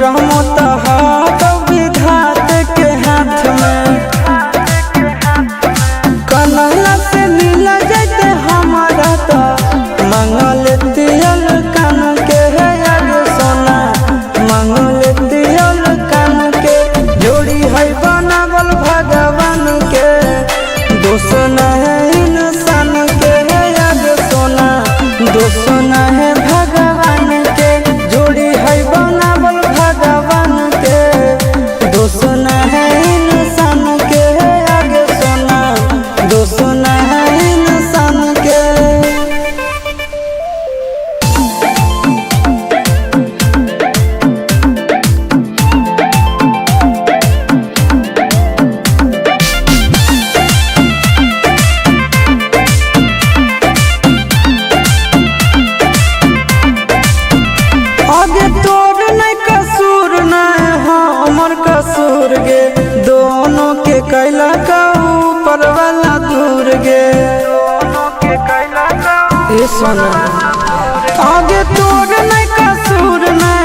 करम तो विधात के हाथ में कन्हैया से मिल जाते हमारा तो मंगल तियल कान के है यार सोना मंगल तियल कान के जोड़ी है बनावल भगवान के दोष न है इंसान के है यार सोना दोष न है भगवान के जोड़ी है बनावल भगवान के दोष न है इंसान के है यार सोना दोष न है इंसान के। आगे तोर नहीं कसूर नहीं हमर कसूर गे दोनों के कैला का ऊपर वाला दूर गे ए सोना आगे तोर नहीं कसूर नहीं